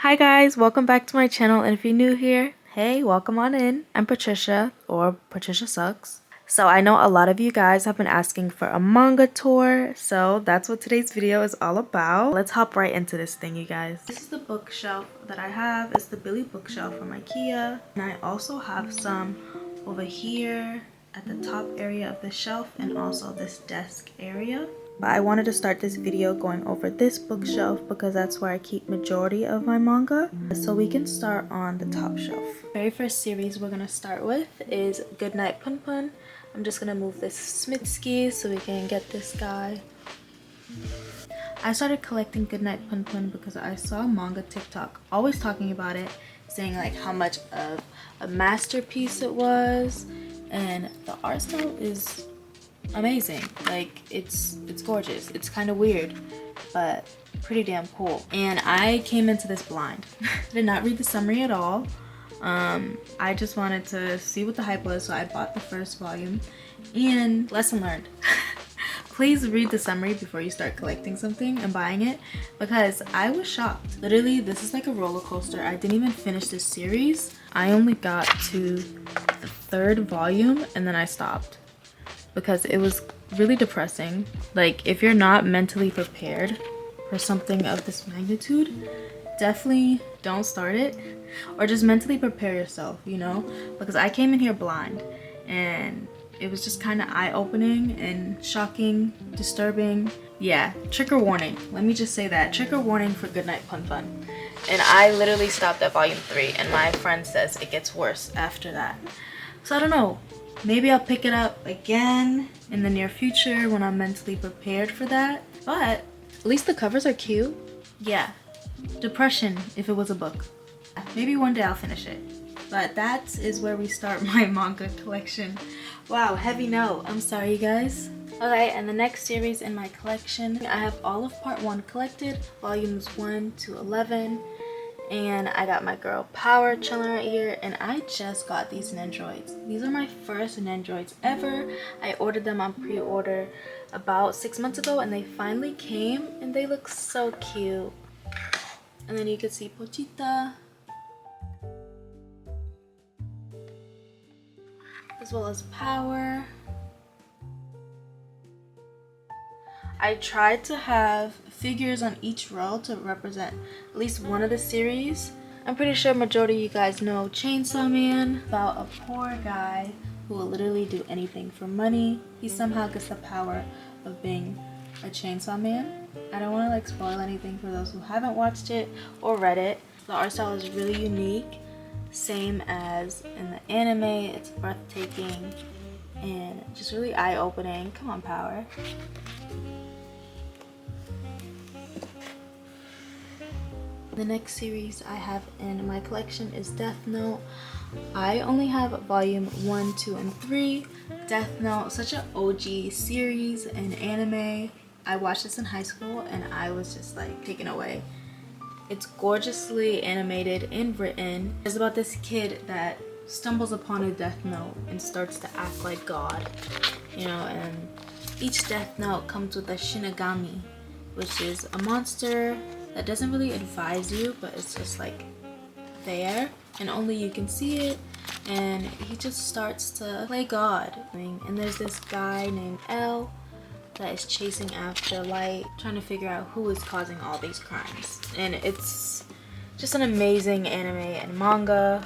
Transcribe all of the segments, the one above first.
Hi guys, welcome back to my channel, and if you're new here, hey, welcome on in. I'm Patricia, or Patricia Sucks. So I know a lot of you guys have been asking for a manga tour, so that's what today's video is all about. Let's hop right into this thing, you guys. This is the bookshelf that I have. It's the Billy bookshelf from IKEA. And I also have some over here at the top area of the shelf and also this desk area. But I wanted to start this video going over this bookshelf because that's where I keep majority of my manga. So we can start on the top shelf. Very first series we're gonna start with is Goodnight Pun Pun. I'm just gonna move this Smitsky so we can get this guy. I started collecting Goodnight Pun Pun because I saw manga TikTok always talking about it, saying like how much of a masterpiece it was, and the art style is amazing. Like it's gorgeous. It's kind of weird, but pretty damn cool. And I came into this blind. Did not read the summary at all. I just wanted to see what the hype was, so I bought the first volume. And lesson learned. Please read the summary before you start collecting something and buying it, because I was shocked. Literally, this is like a roller coaster. I didn't even finish this series. I only got to the third volume and then I stopped because it was really depressing. Like, if you're not mentally prepared for something of this magnitude, definitely don't start it, or just mentally prepare yourself, you know, because I came in here blind and it was just kind of eye-opening and shocking, disturbing. Yeah, trigger warning. Let me just say that. Trigger warning for Goodnight Pun Pun. And I literally stopped at volume 3 and my friend says it gets worse after that. So I don't know. Maybe I'll pick it up again in the near future when I'm mentally prepared for that. But at least the covers are cute. Yeah, depression if it was a book. Maybe one day I'll finish it. But that is where we start my manga collection. Wow, heavy no. I'm sorry, you guys. Okay, and the next series in my collection, I have all of part 1 collected, volumes 1 to 11. And I got my girl Power chilling right here, and I just got these Nendroids. These are my first Nendroids ever. I ordered them on pre-order about 6 months ago, and they finally came, and they look so cute. And then you can see Pochita, as well as Power. I tried to have figures on each row to represent at least one of the series. I'm pretty sure majority of you guys know Chainsaw Man, about a poor guy who will literally do anything for money. He somehow gets the power of being a chainsaw man. I don't want to like spoil anything for those who haven't watched it or read it. The art style is really unique, same as in the anime. It's breathtaking and just really eye-opening. Come on, Power. The next series I have in my collection is Death Note. I only have volume 1, 2, and 3. Death Note, such an OG series and anime. I watched this in high school and I was just like taken away. It's gorgeously animated and written. It's about this kid that stumbles upon a Death Note and starts to act like God, you know, and each Death Note comes with a Shinigami, which is a monster that doesn't really advise you, but it's just like there and only you can see it, and he just starts to play God. And there's this guy named L that is chasing after Light, trying to figure out who is causing all these crimes. And it's just an amazing anime and manga,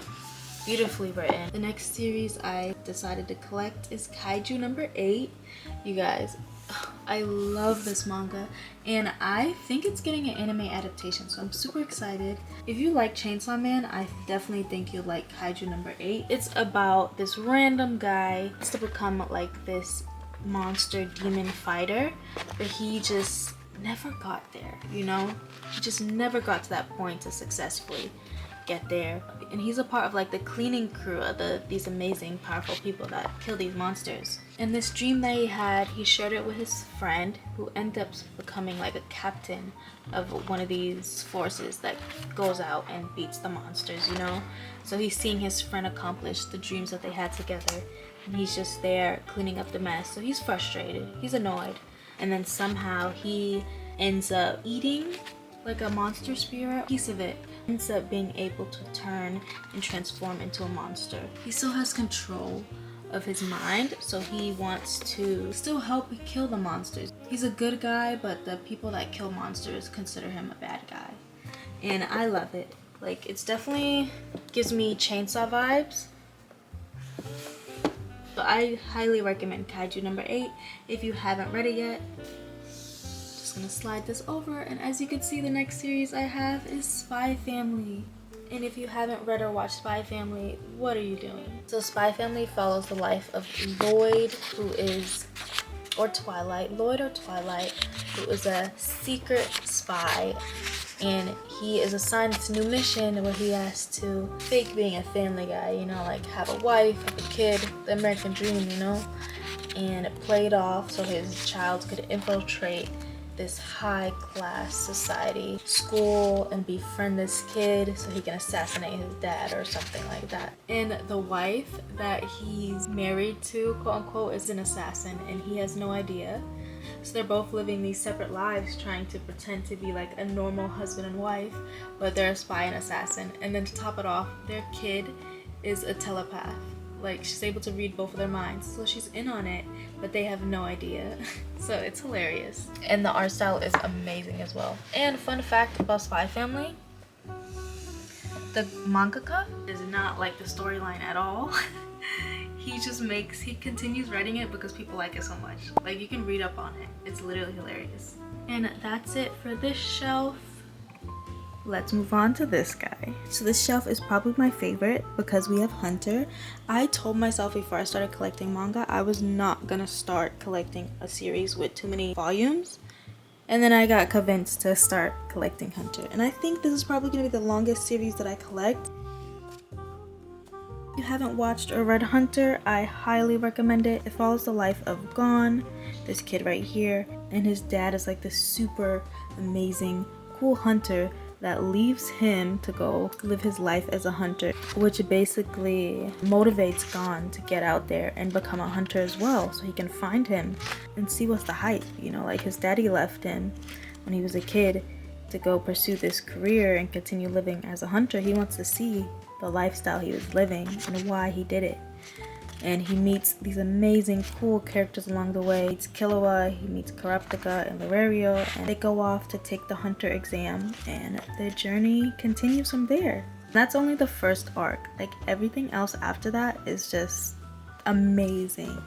beautifully written. The next series I decided to collect is Kaiju number 8. You guys, I love this manga, and I think it's getting an anime adaptation, so I'm super excited. If you like Chainsaw Man, I definitely think you'll like Kaiju number 8. It's about this random guy who wants to become like this monster demon fighter, but he just never got there, you know? He just never got to that point to successfully get there. And he's a part of like the cleaning crew of these amazing powerful people that kill these monsters. And this dream that he had, he shared it with his friend, who ended up becoming like a captain of one of these forces that goes out and beats the monsters, you know? So he's seeing his friend accomplish the dreams that they had together, and he's just there cleaning up the mess. So he's frustrated, he's annoyed, and then somehow he ends up eating like a monster spirit. Piece of it ends up being able to turn and transform into a monster. He still has control of his mind, so he wants to still help kill the monsters. He's a good guy, but the people that kill monsters consider him a bad guy. And I love it. Like, it's definitely gives me chainsaw vibes. But I highly recommend Kaiju number 8 if you haven't read it yet. Just gonna slide this over, and as you can see, the next series I have is Spy Family. And if you haven't read or watched Spy Family, what are you doing? So Spy Family follows the life of Lloyd, who is, or Twilight, who is a secret spy. And he is assigned this new mission where he has to fake being a family guy, you know, like have a wife, have a kid, the American dream, you know, and play it off so his child could infiltrate this high-class society school and befriend this kid so he can assassinate his dad or something like that. And the wife that he's married to, quote-unquote, is an assassin, and he has no idea. So they're both living these separate lives, trying to pretend to be like a normal husband and wife, but they're a spy and assassin. And then to top it off, their kid is a telepath. Like, she's able to read both of their minds, so she's in on it, but they have no idea. So it's hilarious. And the art style is amazing as well. And fun fact about Spy Family, the mangaka does not like the storyline at all. He continues writing it because people like it so much. Like, you can read up on it. It's literally hilarious. And that's it for this shelf. Let's move on to this guy. So this shelf is probably my favorite because we have Hunter. I told myself before I started collecting manga, I was not gonna start collecting a series with too many volumes. And then I got convinced to start collecting Hunter. And I think this is probably gonna be the longest series that I collect. If you haven't watched or read Hunter, I highly recommend it. It follows the life of Gon, this kid right here, and his dad is like this super amazing, cool hunter that leaves him to go live his life as a hunter, which basically motivates Gon to get out there and become a hunter as well, so he can find him and see what's the hype. You know, like his daddy left him when he was a kid to go pursue this career and continue living as a hunter. He wants to see the lifestyle he was living and why he did it. And he meets these amazing, cool characters along the way. He meets Killua, he meets Karaptika and Lorario, and they go off to take the hunter exam, and their journey continues from there. That's only the first arc. Like, everything else after that is just amazing.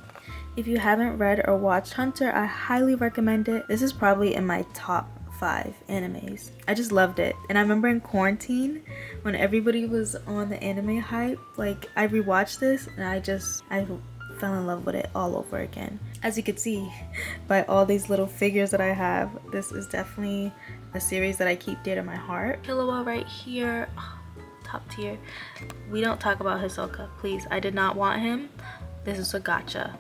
If you haven't read or watched Hunter, I highly recommend it. This is probably in my top 5 animes. I just loved it. And I remember in quarantine when everybody was on the anime hype, like, I rewatched this and I fell in love with it all over again. As you can see by all these little figures that I have, this is definitely a series that I keep dear to my heart. Killua right here, top tier. We don't talk about Hisoka, please. I did not want him. This is a gotcha.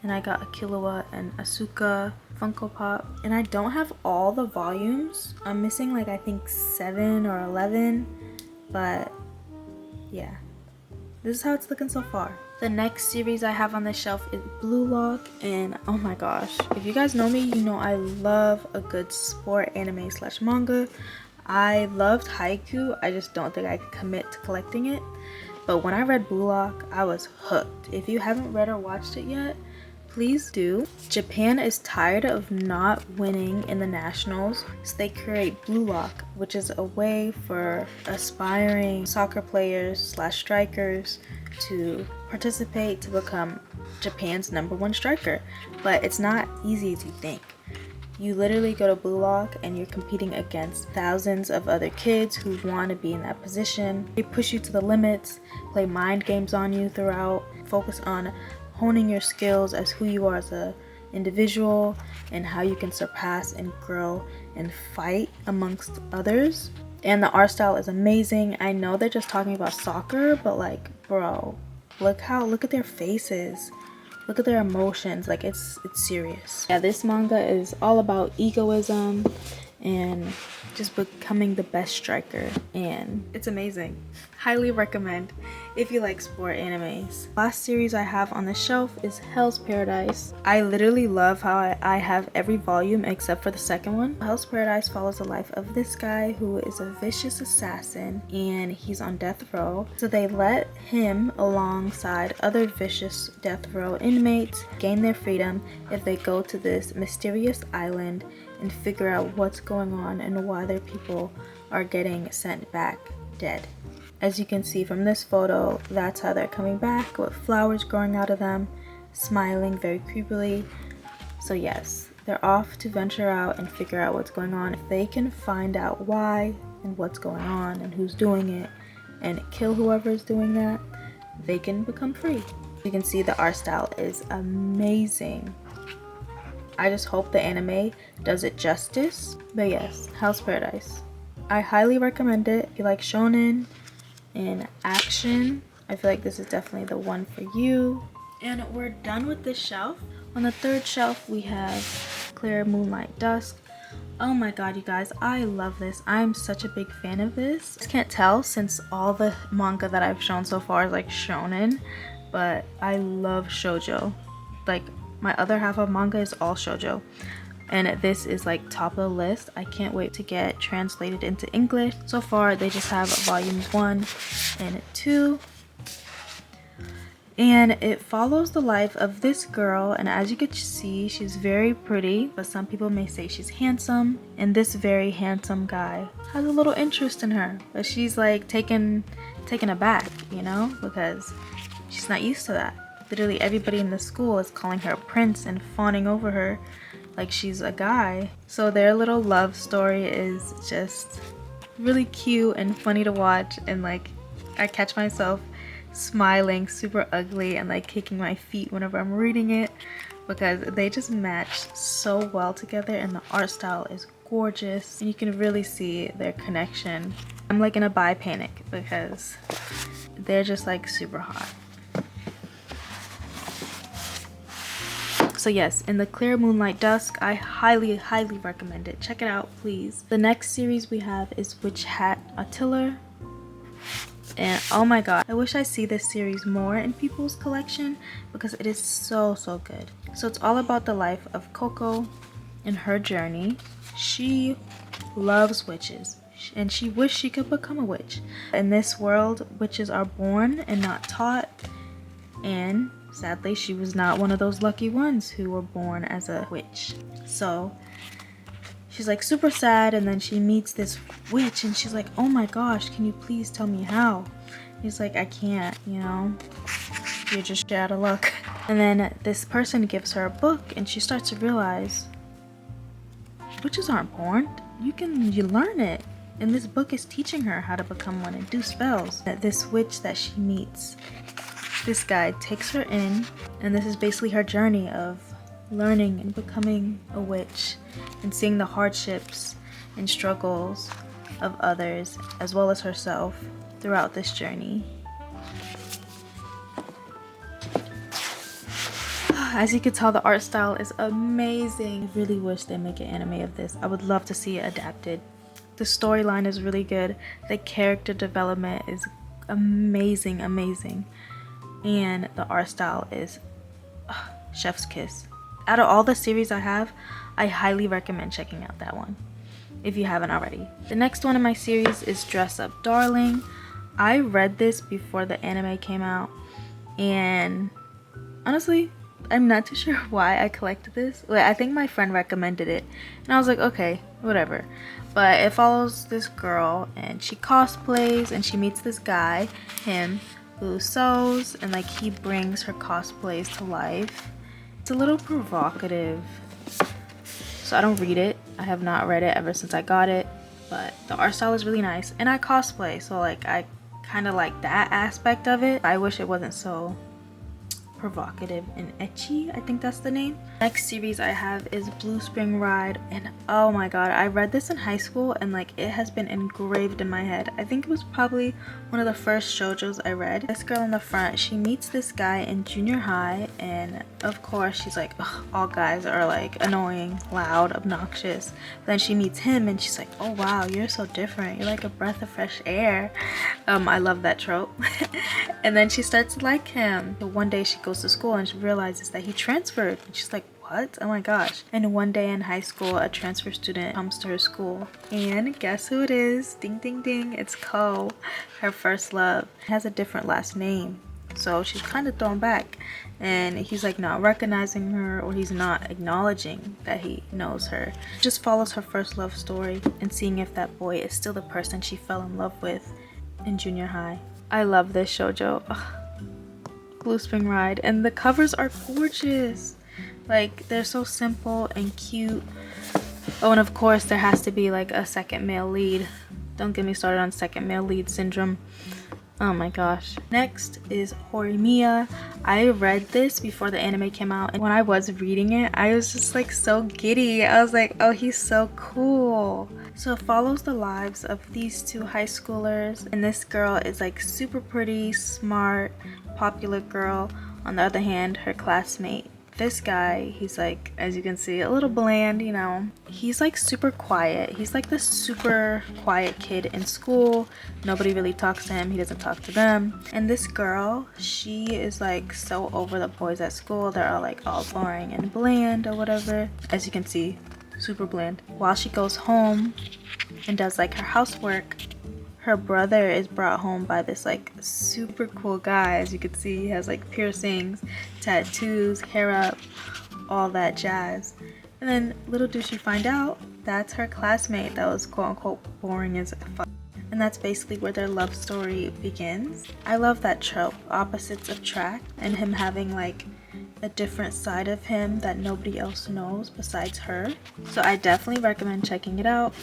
And I got a Killua and Asuka Funko Pop. And I don't have all the volumes. I'm missing like, I think 7 or 11. But yeah, this is how it's looking so far. The next series I have on the shelf is Blue Lock. And oh my gosh, if you guys know me, you know I love a good sport anime / manga. I loved Haikyuu. I just don't think I could commit to collecting it. But when I read Blue Lock, I was hooked. If you haven't read or watched it yet, please do. Japan is tired of not winning in the nationals, so they create Blue Lock, which is a way for aspiring soccer players / strikers to participate to become Japan's #1 striker. But it's not easy as you think. You literally go to Blue Lock and you're competing against thousands of other kids who want to be in that position. They push you to the limits, play mind games on you throughout, focus on honing your skills as who you are as an individual and how you can surpass and grow and fight amongst others. And the art style is amazing. I know they're just talking about soccer, but like, bro, look at their faces. Look at their emotions. Like, it's serious. Yeah, this manga is all about egoism and just becoming the best striker, and it's amazing. Highly recommend if you like sport animes. Last series I have on the shelf is Hell's Paradise. I literally love how I have every volume except for the second one. Hell's Paradise follows the life of this guy who is a vicious assassin and he's on death row. So they let him alongside other vicious death row inmates gain their freedom if they go to this mysterious island and figure out what's going on and why their people are getting sent back dead. As you can see from this photo, that's how they're coming back, with flowers growing out of them, smiling very creepily. So yes, they're off to venture out and figure out what's going on. If they can find out why and what's going on and who's doing it and kill whoever is doing that, they can become free. You can see the art style is amazing. I just hope the anime does it justice. But yes, Hell's Paradise. I highly recommend it. If you like shonen and action, I feel like this is definitely the one for you. And we're done with this shelf. On the third shelf we have Clear Moonlight Dusk. Oh my god, you guys, I love this. I'm such a big fan of this. I can't tell since all the manga that I've shown so far is like shonen, but I love shoujo. Like, my other half of manga is all shoujo, and this is like top of the list. I can't wait to get translated into English. So far they just have volumes 1 and 2, and it follows the life of this girl, and as you can see, she's very pretty, but some people may say she's handsome, and this very handsome guy has a little interest in her, but she's like taken aback, you know, because she's not used to that. Literally everybody in the school is calling her a prince and fawning over her like she's a guy. So their little love story is just really cute and funny to watch, and like I catch myself smiling super ugly and like kicking my feet whenever I'm reading it, because they just match so well together and the art style is gorgeous and you can really see their connection. I'm like in a bi panic because they're just like super hot. So yes, in the Clear Moonlight Dusk, I highly recommend it. Check it out, please. The next series we have is Witch Hat Attila. And oh my god, I wish I see this series more in people's collection because it is so good. So it's all about the life of Coco and her journey. She loves witches and she wished she could become a witch. In this world, witches are born and not taught, and sadly, she was not one of those lucky ones who were born as a witch. So she's like super sad, and then she meets this witch and she's like, oh my gosh, can you please tell me how? He's like, I can't, you know, you're just out of luck. And then this person gives her a book and she starts to realize witches aren't born, you learn it. And this book is teaching her how to become one and do spells. This witch that she meets, this guy takes her in, and this is basically her journey of learning and becoming a witch and seeing the hardships and struggles of others as well as herself throughout this journey. As you can tell, the art style is amazing. I really wish they make an anime of this. I would love to see it adapted. The storyline is really good. The character development is amazing. And the art style is chef's kiss. Out of all the series I have, I highly recommend checking out that one if you haven't already. The next one in my series is Dress Up Darling. I read this before the anime came out, and honestly, I'm not too sure why I collected this. Like, I think my friend recommended it and I was like, okay, whatever. But it follows this girl and she cosplays and she meets this guy, him, who sews, and like he brings her cosplays to life. It's a little provocative, so I don't read it. I have not read it ever since I got it, but the art style is really nice and I cosplay, so like I kind of like that aspect of it. I wish it wasn't so provocative and ecchi. I think that's the name. Next series I have is Blue Spring Ride, and oh my god, I read this in high school and like it has been engraved in my head. I think it was probably one of the first shoujos I read. This girl in the front, she meets this guy in junior high, and of course she's like, ugh, all guys are like annoying, loud, obnoxious. Then she meets him and she's like, oh wow, you're so different, you're like a breath of fresh air. I love that trope. And then she starts to like him. But one day she goes to school and she realizes that he transferred, and she's like, what? Oh my gosh. And one day in high school, a transfer student comes to her school, and guess who it is? Ding ding ding, it's Ko, her first love. Has a different last name, so she's kind of thrown back, and he's like not recognizing her, or he's not acknowledging that he knows her. Just follows her first love story and seeing if that boy is still the person she fell in love with in junior high. I love this shoujo. Ugh. Blue Spring Ride, and the covers are gorgeous. Like, they're so simple and cute. Oh, and of course there has to be like a second male lead. Don't get me started on second male lead syndrome. Oh my gosh. Next is Horimiya. I read this before the anime came out, and when I was reading it, I was just like so giddy. I was like, oh, he's so cool. So it follows the lives of these two high schoolers, and this girl is like super pretty, smart, popular girl. On the other hand, her classmate, this guy, he's like, as you can see, a little bland, you know. He's like super quiet. He's like the super quiet kid in school. Nobody really talks to him. He doesn't talk to them. And this girl, she is like so over the boys at school. They're all like all boring and bland or whatever. As you can see, super bland. While she goes home and does like her housework, her brother is brought home by this like super cool guy. As you can see, he has like piercings, tattoos, hair up, all that jazz. And then little does she find out, that's her classmate that was quote unquote boring as fuck. And that's basically where their love story begins. I love that trope, opposites attract, and him having like a different side of him that nobody else knows besides her. So I definitely recommend checking it out.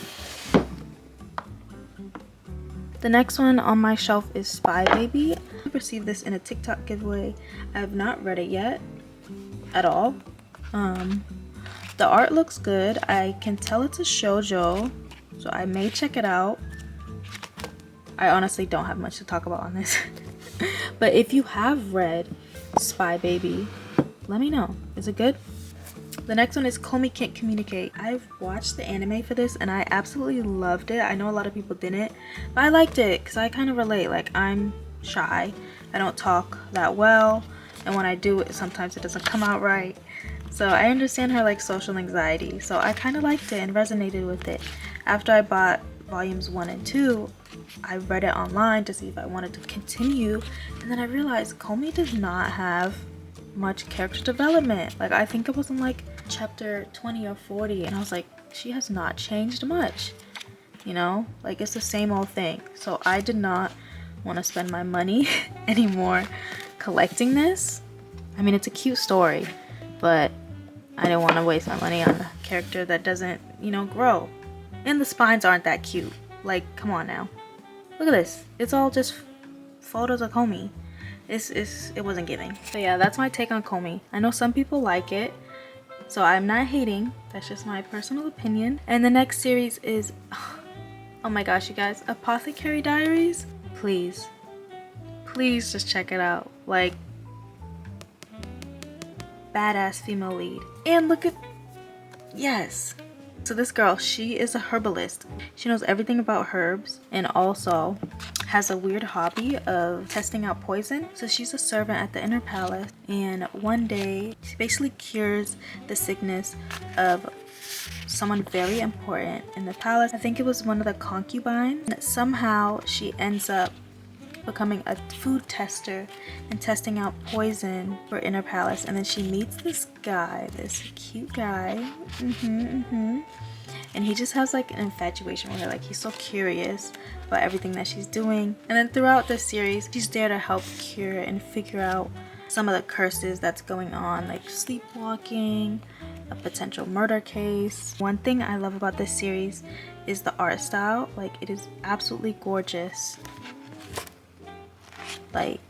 The next one on my shelf is Spy Baby. I received this in a TikTok giveaway. I have not read it yet at all. The art looks good. I can tell it's a shoujo, so I may check it out. I honestly don't have much to talk about on this. But if you have read Spy Baby, let me know. Is it good? The next one is Komi Can't Communicate. I've watched the anime for this and I absolutely loved it. I know a lot of people didn't, but I liked it because I kind of relate. Like, I'm shy. I don't talk that well, and when I do, sometimes it doesn't come out right. So I understand her like social anxiety. So I kind of liked it and resonated with it. After I bought volumes 1 and 2, I read it online to see if I wanted to continue, and then I realized Komi does not have much character development. Like, I think it was in like chapter 20 or 40, and I was like, she has not changed much, you know, like it's the same old thing. So I did not want to spend my money anymore collecting this. I mean, it's a cute story, but I didn't want to waste my money on a character that doesn't, you know, grow. And the spines aren't that cute. Like, come on now, look at this. It's all just photos of Komi. It wasn't giving. So yeah, that's my take on Komi. I know some people like it, so I'm not hating. That's just my personal opinion. And the next series is, oh my gosh, you guys, Apothecary Diaries. Please just check it out. Like, badass female lead. And look at, yes. So this girl, she is a herbalist. She knows everything about herbs, and also has a weird hobby of testing out poison. So she's a servant at the inner palace, and one day she basically cures the sickness of someone very important in the palace. I think it was one of the concubines. And somehow she ends up becoming a food tester and testing out poison for inner palace. And then she meets this guy, this cute guy, and he just has like an infatuation with her. Like, he's so curious about everything that she's doing. And then throughout this series, she's there to help cure and figure out some of the curses that's going on, like sleepwalking, a potential murder case. One thing I love about this series is the art style. Like, it is absolutely gorgeous. Like,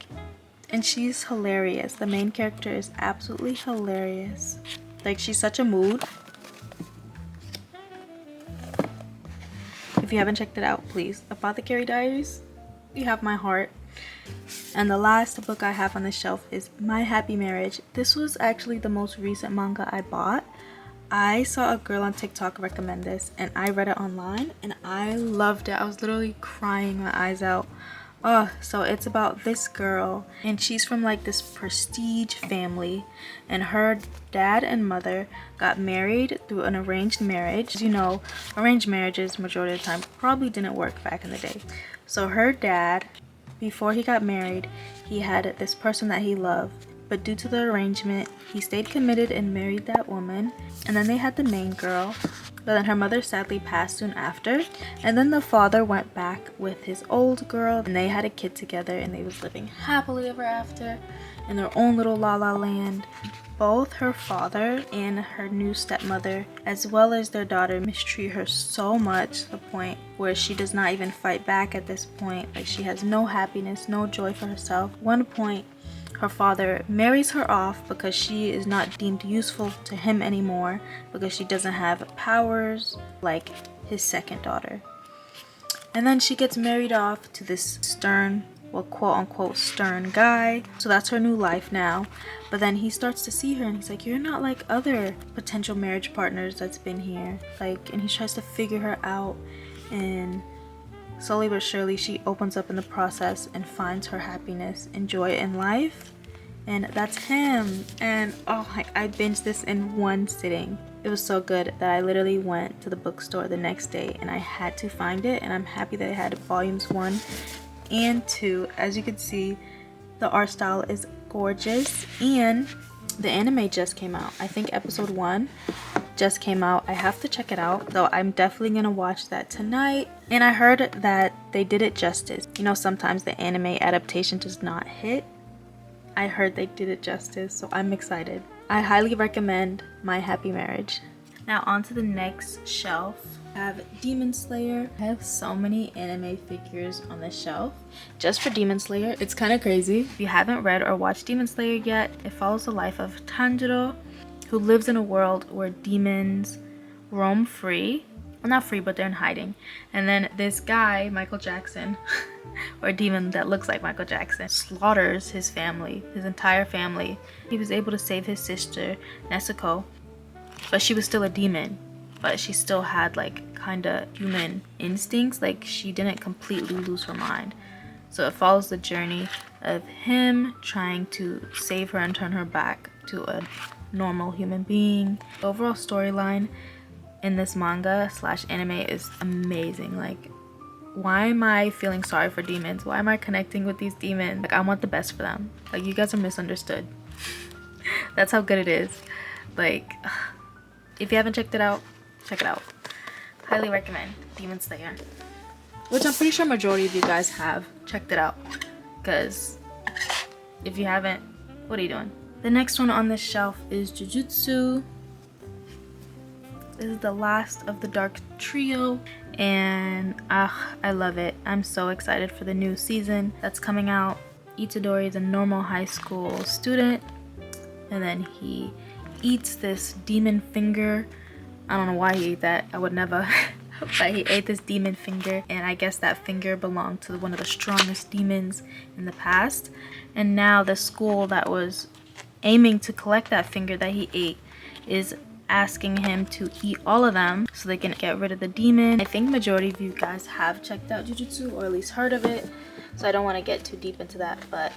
And she's hilarious. The main character is absolutely hilarious. Like, she's such a mood. If you haven't checked it out, please. Apothecary Diaries, you have my heart. And the last book I have on the shelf is My Happy Marriage. This was actually the most recent manga I bought. I saw a girl on TikTok recommend this and I read it online and I loved it. I was literally crying my eyes out. Oh, so it's about this girl and she's from like this prestige family, and her dad and mother got married through an arranged marriage. As you know, arranged marriages majority of the time probably didn't work back in the day. So her dad, before he got married, he had this person that he loved, but due to the arrangement, he stayed committed and married that woman. And then they had the main girl, but then her mother sadly passed soon after. And then the father went back with his old girl and they had a kid together and they was living happily ever after in their own little la la land. Both her father and her new stepmother, as well as their daughter, mistreat her so much to the point where she does not even fight back at this point. Like, she has no happiness, no joy for herself. One point, her father marries her off because she is not deemed useful to him anymore because she doesn't have powers like his second daughter. And then she gets married off to this stern, well, quote unquote stern guy. So that's her new life now. But then he starts to see her and he's like, you're not like other potential marriage partners that's been here. Like, and he tries to figure her out, and slowly but surely she opens up in the process and finds her happiness and joy in life. And that's him. And oh, I binged this in one sitting. It was so good that I literally went to the bookstore the next day and I had to find it. And I'm happy that I had volumes 1 and 2. As you can see, the art style is gorgeous, and the anime just came out. I think episode 1 just came out. I have to check it out, though. I'm definitely gonna watch that tonight. And I heard that they did it justice. You know, sometimes the anime adaptation does not hit. I heard they did it justice, so I'm excited. I highly recommend My Happy Marriage. Now on to the next shelf. I have Demon Slayer. I have so many anime figures on the shelf just for Demon Slayer. It's kind of crazy. If you haven't read or watched Demon Slayer yet, it follows the life of Tanjiro, who lives in a world where demons roam free. Well, not free, but they're in hiding. And then this guy, Michael Jackson, or a demon that looks like Michael Jackson, slaughters his family, his entire family. He was able to save his sister, Nezuko, but she was still a demon. But she still had like kind of human instincts. Like, she didn't completely lose her mind. So it follows the journey of him trying to save her and turn her back to a normal human being. The overall storyline in this manga / anime is amazing. Like, why am I feeling sorry for demons? Why am I connecting with these demons? Like, I want the best for them. Like, you guys are misunderstood. That's how good it is. Like, if you haven't checked it out, check it out. Highly recommend Demon Slayer, which I'm pretty sure majority of you guys have checked it out, because if you haven't, what are you doing? The next one on this shelf is Jujutsu. This is the last of the Dark Trio, and I love it. I'm so excited for the new season that's coming out. Itadori is a normal high school student, and then he eats this demon finger. I don't know why he ate that. I would never. But he ate this demon finger, and I guess that finger belonged to one of the strongest demons in the past. And now the school that was aiming to collect that finger that he ate is asking him to eat all of them so they can get rid of the demon. I think majority of you guys have checked out Jujutsu, or at least heard of it, so I don't want to get too deep into that, but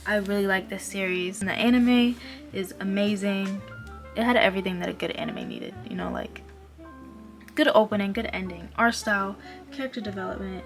I really like this series. And the anime is amazing. It had everything that a good anime needed, you know, like good opening, good ending, art style, character development,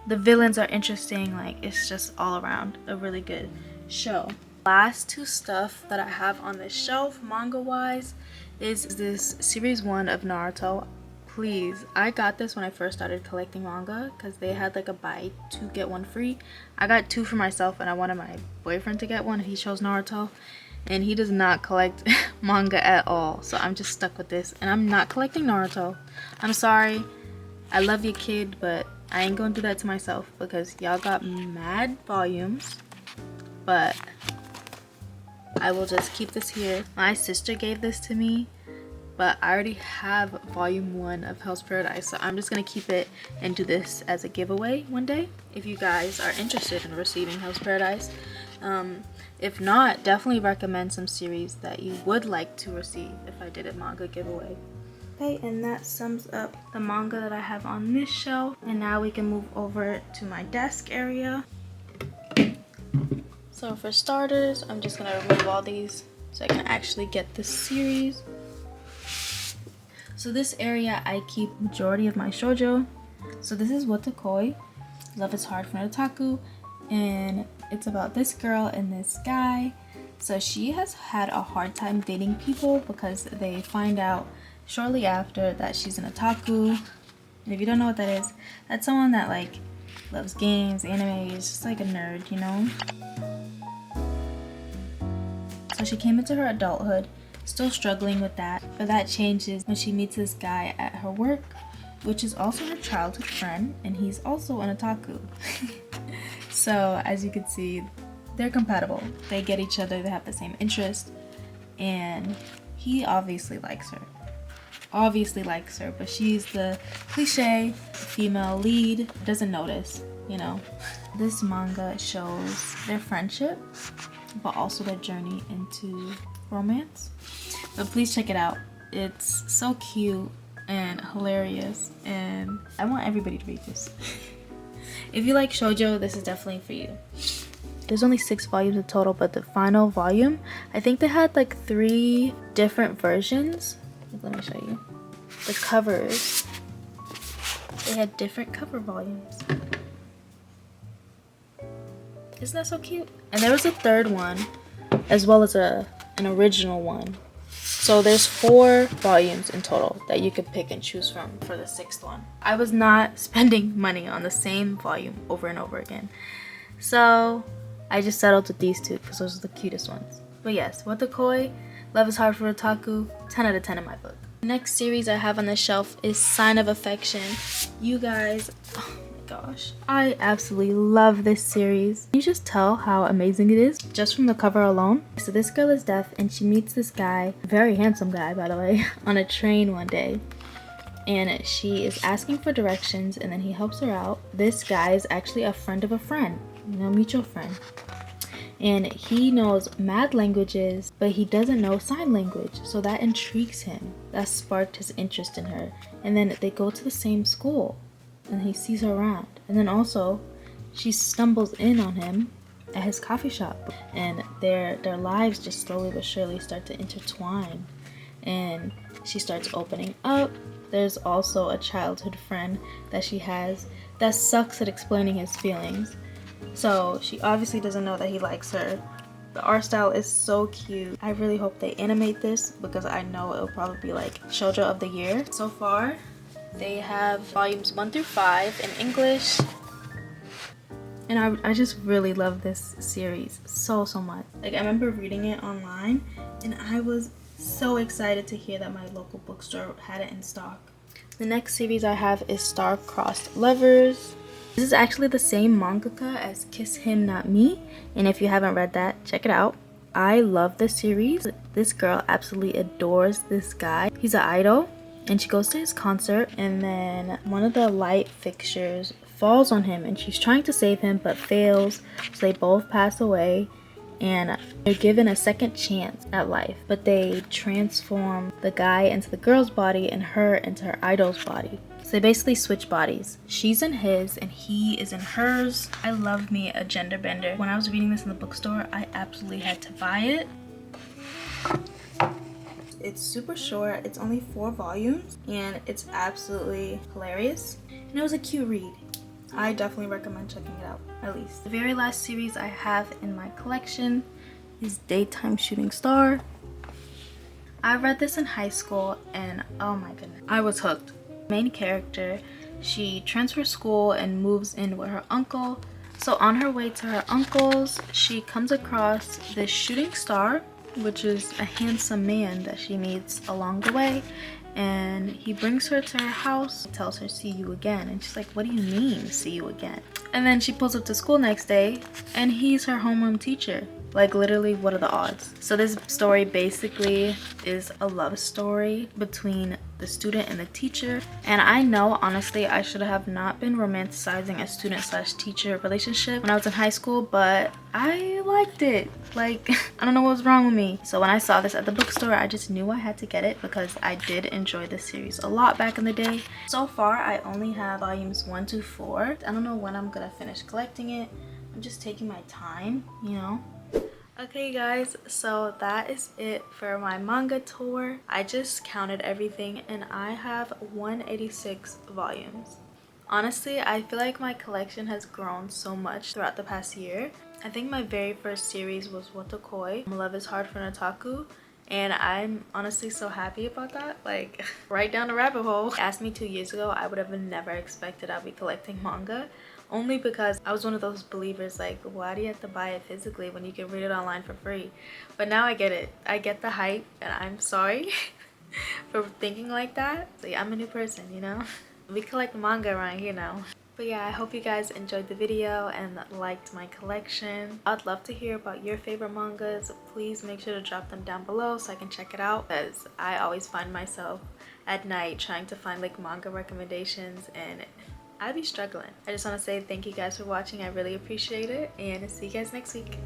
the villains are interesting. Like, it's just all around a really good show. Last two stuff that I have on this shelf manga wise is this series 1 of Naruto. Please, I got this when I first started collecting manga because they had like a buy 2 get 1 free. I got 2 for myself and I wanted my boyfriend to get one. He chose Naruto and he does not collect manga at all, so I'm just stuck with this, and I'm not collecting Naruto. I'm sorry, I love you, kid, but I ain't gonna do that to myself because y'all got mad volumes. But I will just keep this here. My sister gave this to me, but I already have volume 1 of Hell's Paradise, so I'm just gonna keep it and do this as a giveaway one day if you guys are interested in receiving Hell's Paradise. If not, definitely recommend some series that you would like to receive if I did a manga giveaway. Okay, and that sums up the manga that I have on this shelf. And now we can move over to my desk area. So for starters, I'm just gonna remove all these so I can actually get this series. So this area I keep majority of my shoujo. So this is Watakoi, Love is Hard for an Otaku, and it's about this girl and this guy. So she has had a hard time dating people because they find out shortly after that she's an otaku. And if you don't know what that is, that's someone that like loves games, anime, is just like a nerd, you know? So she came into her adulthood still struggling with that, but that changes when she meets this guy at her work, which is also her childhood friend, and he's also an otaku. So as you can see, they're compatible. They get each other, they have the same interest, and he obviously likes her. But she's the cliche female lead, doesn't notice, you know. This manga shows their friendship, but also their journey into romance. But please check it out. It's so cute and hilarious, and I want everybody to read this. If you like shoujo, this is definitely for you. There's only 6 volumes in total, but the final volume, I think they had like 3 different versions. Let me show you. The covers, they had different cover volumes. Isn't that so cute? And there was a 3rd one, as well as an original one. So there's 4 volumes in total that you could pick and choose from for the 6th one. I was not spending money on the same volume over and over again. So I just settled with these 2 because those are the cutest ones. But yes, Watakoi, Love is Hard for Otaku, 10 out of 10 in my book. The next series I have on the shelf is Sign of Affection. You guys, oh my gosh, I absolutely love this series. Can you just tell how amazing it is just from the cover alone? So this girl is deaf and she meets this guy, very handsome guy by the way, on a train one day. And she is asking for directions and then he helps her out. This guy is actually a friend of a friend, you know, mutual friend. And he knows mad languages, but he doesn't know sign language. So that intrigues him. That sparked his interest in her. And then they go to the same school and he sees her around. And then also she stumbles in on him at his coffee shop. And their lives just slowly but surely start to intertwine. And she starts opening up. There's also a childhood friend that she has that sucks at explaining his feelings. So she obviously doesn't know that he likes her. The art style is so cute. I really hope they animate this because I know it'll probably be like shoujo of the year. So far, they have volumes 1 through 5 in English. And I just really love this series so much. Like I remember reading it online and I was so excited to hear that my local bookstore had it in stock. The next series I have is Star-Crossed Lovers. This is actually the same mangaka as Kiss Him Not Me, and if you haven't read that, check it out. I love this series. This girl absolutely adores this guy. He's an idol, and she goes to his concert, and then one of the light fixtures falls on him, and she's trying to save him, but fails, so they both pass away, and they're given a second chance at life, but they transform the guy into the girl's body and her into her idol's body. So they basically switch bodies. She's in his and he is in hers. I love me a gender bender. When I was reading this in the bookstore, I absolutely had to buy it. It's super short. It's only 4 volumes and it's absolutely hilarious. And it was a cute read. I definitely recommend checking it out, at least. The very last series I have in my collection is Daytime Shooting Star. I read this in high school and oh my goodness, I was hooked. Main character, she transfers school and moves in with her uncle. So on her way to her uncle's, she comes across this shooting star, which is a handsome man that she meets along the way, and he brings her to her house, tells her see you again, and she's like, what do you mean see you again? And then she pulls up to school next day and he's her homeroom teacher. Like, literally, what are the odds? So this story basically is a love story between the student and the teacher. And I know, honestly, I should have not been romanticizing a student/teacher relationship when I was in high school, but I liked it. Like, I don't know what was wrong with me. So when I saw this at the bookstore, I just knew I had to get it because I did enjoy this series a lot back in the day. So far, I only have volumes 1 to 4. I don't know when I'm gonna finish collecting it. I'm just taking my time, you know? Okay guys, so that is it for my manga tour. I just counted everything and I have 186 volumes. Honestly, I feel like my collection has grown so much throughout the past year. I think my very first series was Wotakoi, Love is Hard for an Otaku, and I'm honestly so happy about that. Like, right down the rabbit hole. If you asked me 2 years ago, I would have never expected I'd be collecting manga. Only because I was one of those believers like, why do you have to buy it physically when you can read it online for free? But now I get it. I get the hype, and I'm sorry for thinking like that. So yeah, I'm a new person, you know? We collect manga around here now. But yeah, I hope you guys enjoyed the video and liked my collection. I'd love to hear about your favorite mangas. Please make sure to drop them down below so I can check it out, because I always find myself at night trying to find like manga recommendations and I'd be struggling. I just want to say thank you guys for watching. I really appreciate it, and see you guys next week.